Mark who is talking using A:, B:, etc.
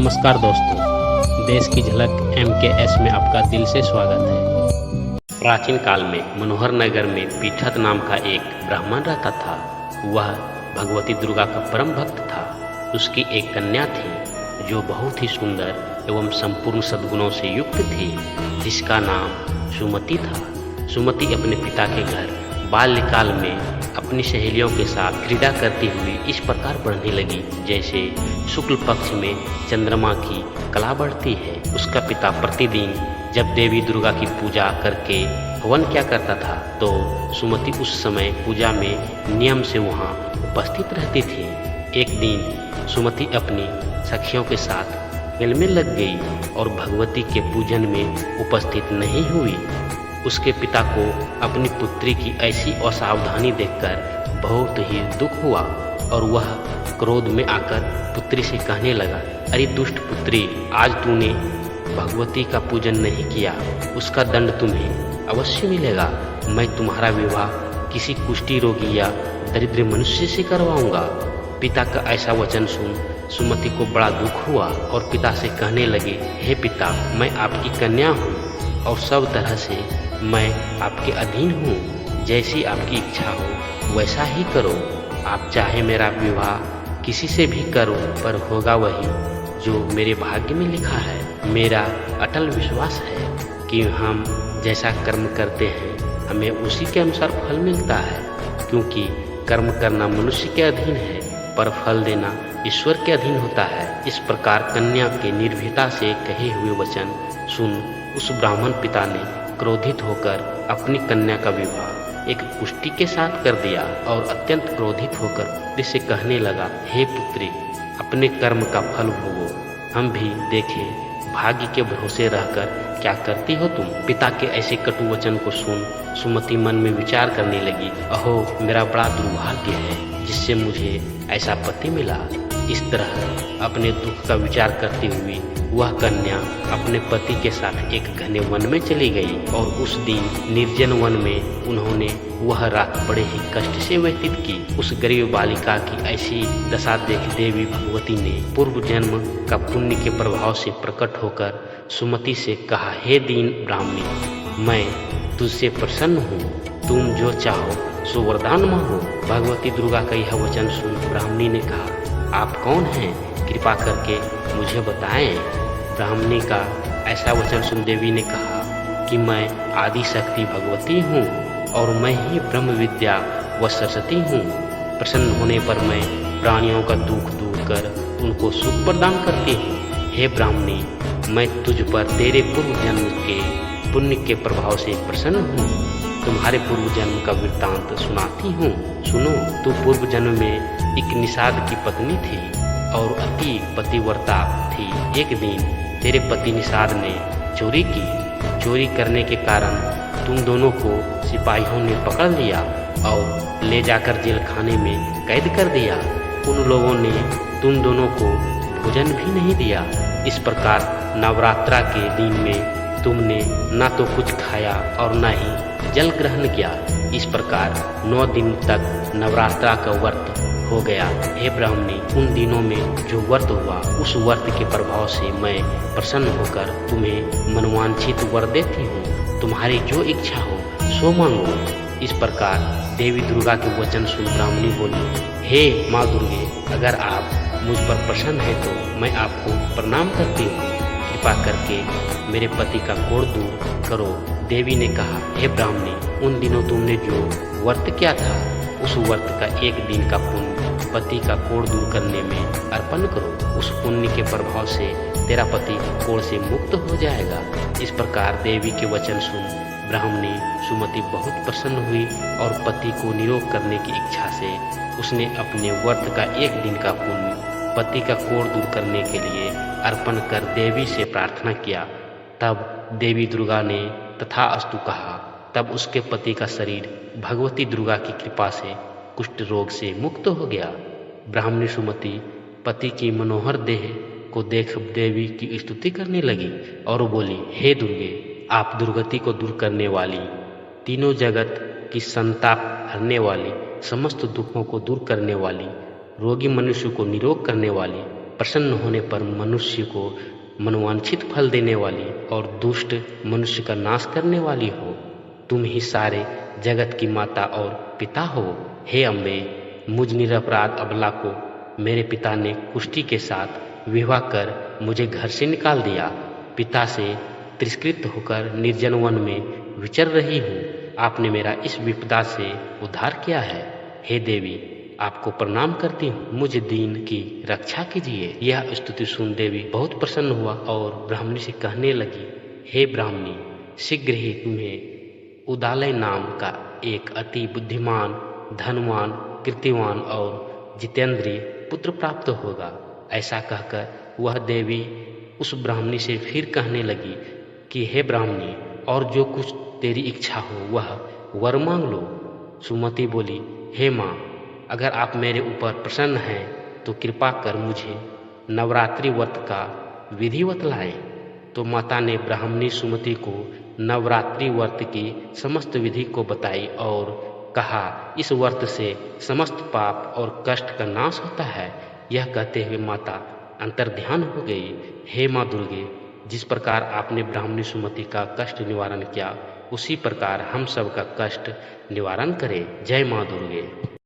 A: नमस्कार दोस्तों, देश की झलक MKS में आपका दिल से स्वागत है। प्राचीन काल में मनोहर नगर में पीठत नाम का एक ब्राह्मण रहता था। वह भगवती दुर्गा का परम भक्त था। उसकी एक कन्या थी जो बहुत ही सुंदर एवं संपूर्ण सद्गुणों से युक्त थी, जिसका नाम सुमति था। सुमति अपने पिता के घर बाल्यकाल में अपनी सहेलियों के साथ क्रीड़ा करती हुई इस प्रकार बढ़ने लगी जैसे शुक्ल पक्ष में चंद्रमा की कला बढ़ती है। उसका पिता प्रतिदिन जब देवी दुर्गा की पूजा करके हवन क्या करता था तो सुमति उस समय पूजा में नियम से वहाँ उपस्थित रहती थी। एक दिन सुमति अपनी सखियों के साथ मेल में लग गई और भगवती के पूजन में उपस्थित नहीं हुई। उसके पिता को अपनी पुत्री की ऐसी असावधानी देखकर बहुत ही दुख हुआ और वह क्रोध में आकर पुत्री से कहने लगा, अरे दुष्ट पुत्री, आज तूने भगवती का पूजन नहीं किया, उसका दंड तुम्हें अवश्य मिलेगा। मैं तुम्हारा विवाह किसी कुष्ठी रोगी या दरिद्र मनुष्य से करवाऊंगा। पिता का ऐसा वचन सुन सुमति को बड़ा दुख हुआ और पिता से कहने लगे, हे पिता, मैं आपकी कन्या हूँ और सब तरह से मैं आपके अधीन हूँ। जैसी आपकी इच्छा हो वैसा ही करो। आप चाहे मेरा विवाह किसी से भी करो, पर होगा वही जो मेरे भाग्य में लिखा है। मेरा अटल विश्वास है कि हम जैसा कर्म करते हैं हमें उसी के अनुसार फल मिलता है, क्योंकि कर्म करना मनुष्य के अधीन है पर फल देना ईश्वर के अधीन होता है। इस प्रकार कन्या के निर्भीकता से कहे हुए वचन सुन उस ब्राह्मण पिता ने क्रोधित होकर अपनी कन्या का विवाह एक कुष्ठी के साथ कर दिया और अत्यंत क्रोधित होकर पुत्री से कहने लगा, हे पुत्री, अपने कर्म का फल भोगो, हम भी देखें भाग्य के भरोसे रहकर क्या करती हो तुम। पिता के ऐसे कटु वचन को सुन सुमति मन में विचार करने लगी, अहो मेरा बड़ा दुर्भाग्य है जिससे मुझे ऐसा पति मिला। इस तरह अपने दुख का विचार करती हुई वह कन्या अपने पति के साथ एक घने वन में चली गई और उस दिन निर्जन वन में उन्होंने वह रात बड़े ही कष्ट से व्यतीत की। उस गरीब बालिका की ऐसी दशा देख देवी भगवती ने पूर्व जन्म का पुण्य के प्रभाव से प्रकट होकर सुमति से कहा, हे दीन ब्राह्मणी, मैं तुझसे प्रसन्न हूँ, तुम जो चाहो सो वरदान मांगो। भगवती दुर्गा का यह वचन सुन ब्राह्मणी ने कहा, आप कौन हैं, कृपा करके मुझे बताएं। ब्राह्मणी का ऐसा वचन सुन देवी ने कहा कि मैं आदि शक्ति भगवती हूँ और मैं ही ब्रह्म विद्या व सरस्वती हूँ। प्रसन्न होने पर मैं प्राणियों का दुख दूर कर उनको सुख प्रदान करती हूँ। हे ब्राह्मणी, मैं तुझ पर तेरे पूर्व जन्म के पुण्य के प्रभाव से प्रसन्न हूँ। तुम्हारे पूर्व जन्म का वृत्तांत सुनाती हूँ, सुनो। तू पूर्व जन्म में एक निषाद की पत्नी थी और अति पतिव्रता थी। एक दिन तेरे पति निषाद ने चोरी की। चोरी करने के कारण तुम दोनों को सिपाहियों ने पकड़ लिया और ले जाकर जेल खाने में कैद कर दिया। उन लोगों ने तुम दोनों को भोजन भी नहीं दिया। इस प्रकार नवरात्रा के दिन में तुमने ना तो कुछ खाया और ना ही जल ग्रहण किया। इस प्रकार 9 दिन तक नवरात्रा का व्रत हो गया। हे ब्राह्मणी, उन दिनों में जो व्रत हुआ उस व्रत के प्रभाव से मैं प्रसन्न होकर तुम्हें मनवांछित वर देती हूँ। तुम्हारी जो इच्छा हो सो मांगो। इस प्रकार देवी दुर्गा के वचन सुन ब्राह्मणी बोली, हे माँ दुर्गे, अगर आप मुझ पर प्रसन्न है तो मैं आपको प्रणाम करती हूँ। कृपा करके मेरे पति का कोढ़ दूर करो। देवी ने कहा, हे ब्राह्मणी, उन दिनों तुमने जो व्रत किया था उस व्रत का एक दिन का पुण्य पति का कोढ़ दूर करने में अर्पण करो। उस पुण्य के प्रभाव से तेरा पति कोढ़ से मुक्त हो जाएगा। इस प्रकार देवी के वचन सुन ब्राह्मणी सुमति बहुत प्रसन्न हुई और पति को निरोग करने की इच्छा से उसने अपने व्रत का एक दिन का पुण्य पति का कोढ़ दूर करने के लिए अर्पण कर देवी से प्रार्थना किया। तब देवी दुर्गा ने तथास्तु कहा। तब उसके पति का शरीर भगवती दुर्गा की कृपा से कुष्ठ रोग से मुक्त हो गया। ब्राह्मणी सुमति पति की मनोहर देह को देख देवी की स्तुति करने लगी और बोली, हे दुर्गे, आप दुर्गति को दूर करने वाली, तीनों जगत की संताप हरने वाली, समस्त दुखों को दूर करने वाली, रोगी मनुष्य को निरोग करने वाली, प्रसन्न होने पर मनुष्य को मनोवांछित फल देने वाली और दुष्ट मनुष्य का नाश करने वाली हो। तुम ही सारे जगत की माता और पिता हो। हे अम्बे, मुझ निरपराध अबला को मेरे पिता ने कुष्ठी के साथ विवाह कर मुझे घर से निकाल दिया। पिता से तिरस्कृत होकर निर्जन वन में विचर रही हूँ। आपने मेरा इस विपदा से उद्धार किया है। हे देवी, आपको प्रणाम करती हूँ, मुझ दीन की रक्षा कीजिए। यह स्तुति सुन देवी बहुत प्रसन्न हुआ और ब्राह्मणी से कहने लगी, हे ब्राह्मणी, शीघ्र ही तुम्हें उदालय नाम का एक अति बुद्धिमान, धनवान, कीर्तिवान और जितेंद्रिय पुत्र प्राप्त होगा। ऐसा कहकर वह देवी उस ब्राह्मणी से फिर कहने लगी कि हे ब्राह्मणी, और जो कुछ तेरी इच्छा हो वह वर मांग लो। सुमति बोली, हे माँ, अगर आप मेरे ऊपर प्रसन्न हैं तो कृपा कर मुझे नवरात्रि व्रत का विधि बतलाएं। तो माता ने ब्राह्मणी सुमति को नवरात्रि व्रत की समस्त विधि को बताई और कहा, इस व्रत से समस्त पाप और कष्ट का नाश होता है। यह कहते हुए माता अंतर्ध्यान हो गई। हे माँ दुर्गे, जिस प्रकार आपने ब्राह्मणी सुमति का कष्ट निवारण किया, उसी प्रकार हम सब का कष्ट निवारण करें। जय माँ दुर्गे।